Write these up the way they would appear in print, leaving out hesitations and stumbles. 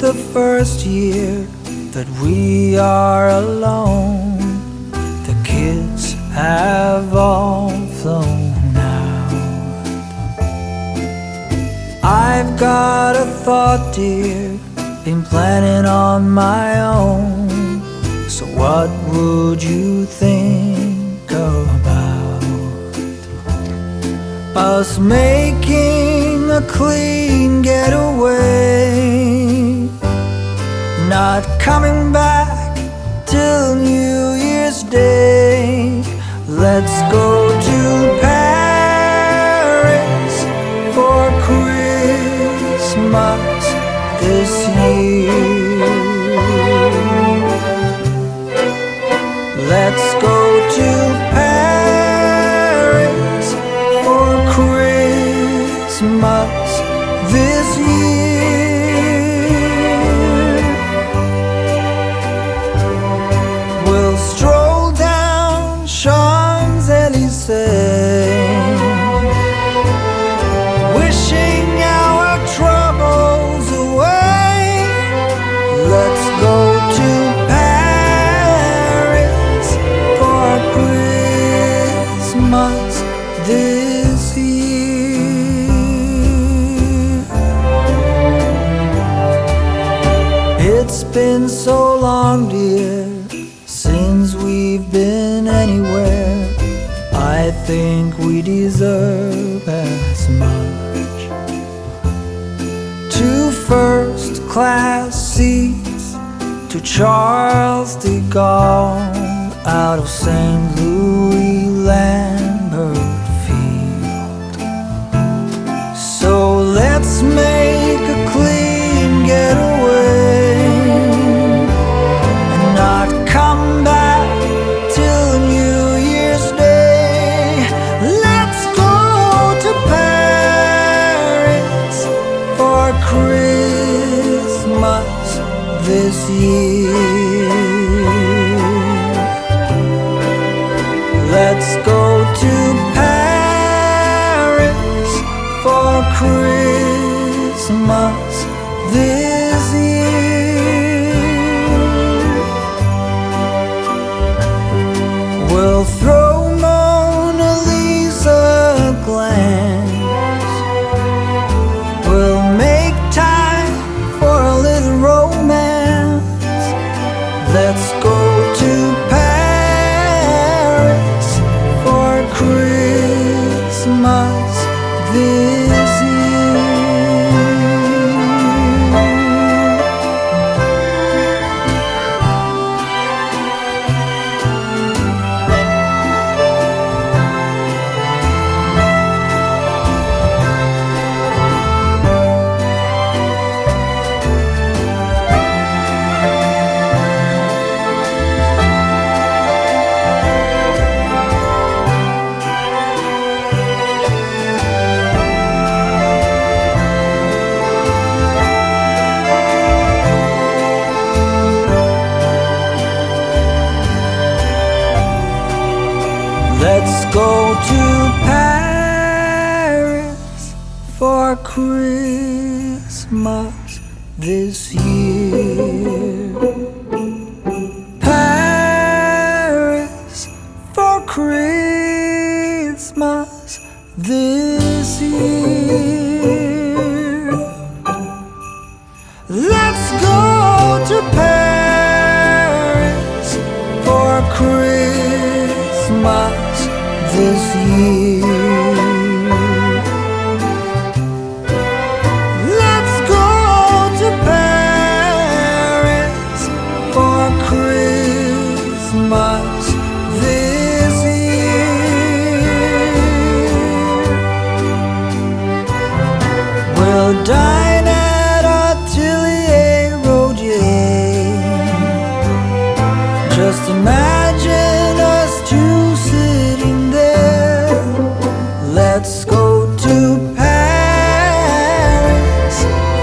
the first year that we are alone. The kids have all flown out. I've got a thought, dear, been planning on my own. So what would you think about us making a clean getaway, not coming back till New Year's Day? Let's go to Paris for Christmas this year. Let's go to Paris for Christmas this year. We'll stroll down Champs-Élysées, wishing our troubles away. Let's go to Paris for Christmas this year. It's been so long, dear, since we've been anywhere. I think we deserve as much. 2 first-class seats to Charles de Gaulle out of St. Louis Lambert Field. So let's make a clean getaway and not come back till New Year's Day. Let's go to Paris for Christmas this year. Let's go to Paris for Christmas this year. We'll throw Mona Lisa a glance. We'll make time for a little romance. Let's go to Paris for Christmas this year. Let's go to Paris for Christmas this year. Paris for Christmas this year. Let's go to Paris for Christmas this year. Let's go to Paris for Christmas this year. We'll dine at Atelier Roger. Just imagine us two sitting there. Let's go to Paris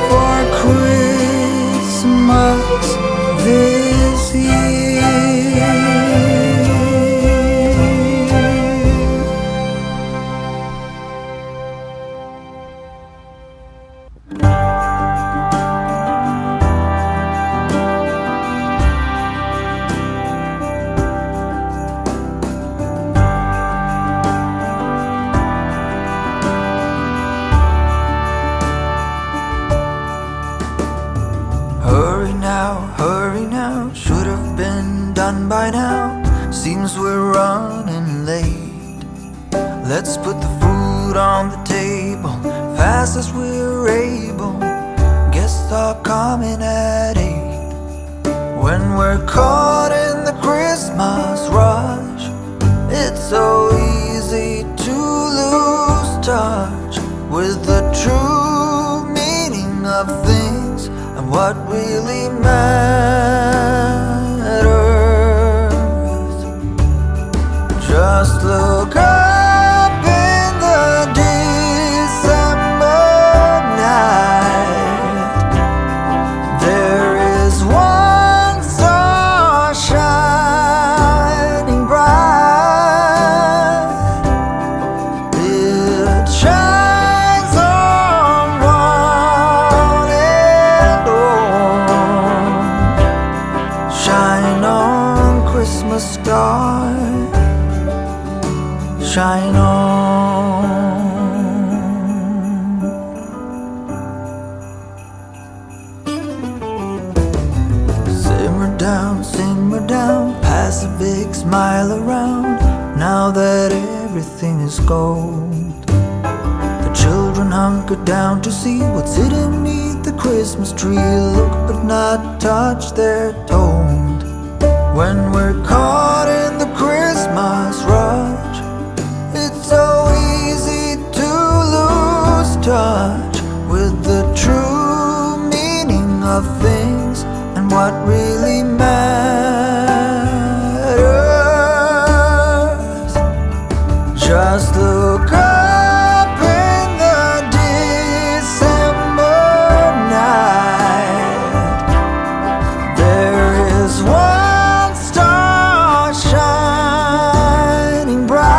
for Christmas this year. hurry now, should have been done by now. Seems we're running late. Let's put the food on the table fast as we're able. Guests are coming at 8. When we're caught in the Christmas rush, it's so easy to lose touch with the true meaning of things and what really matters. Just look up in the December night. There is one star shining bright. It shines on one and all. Shine on, Christmas star. Shine on. Simmer down, pass a big smile around. Now that everything is gold, the children hunker down to see what's hidden beneath the Christmas tree. Look but not touch, they're told. When we're caught in the Christmas rush, it's so easy to lose touch with the true meaning of things and what really matters. Just look up in the December night. There is one star shining bright.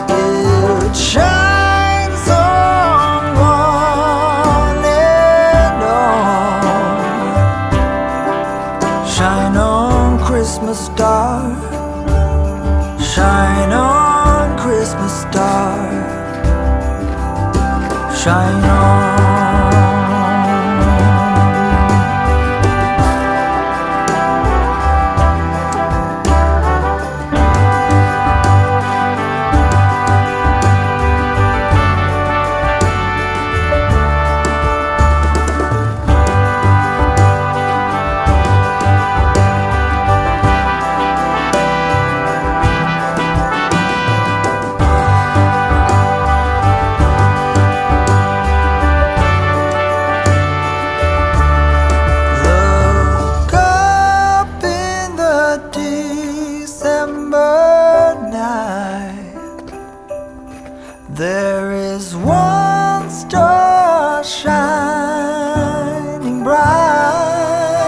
It shines on one and all. Shine on, Christmas star. Shine on, Christmas star. Shine on. Look up in the December night. There is one star shining bright.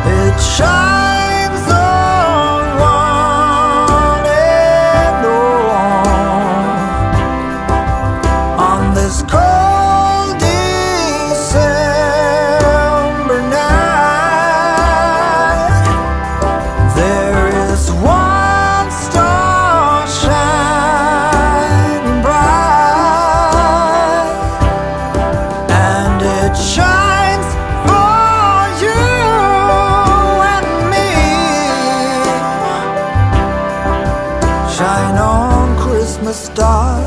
It shines on one and all. On this cold December night, there is one star shining bright, and it shines for you and me. Shine on, Christmas star.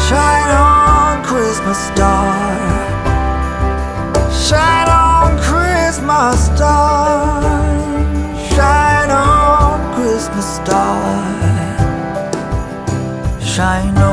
Shine on, Christmas star. Shine on, Christmas star. Shine on, Christmas star. Shine on.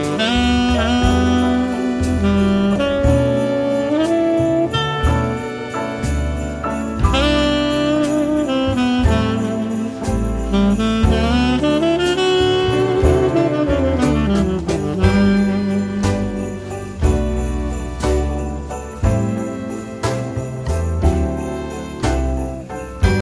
Bye.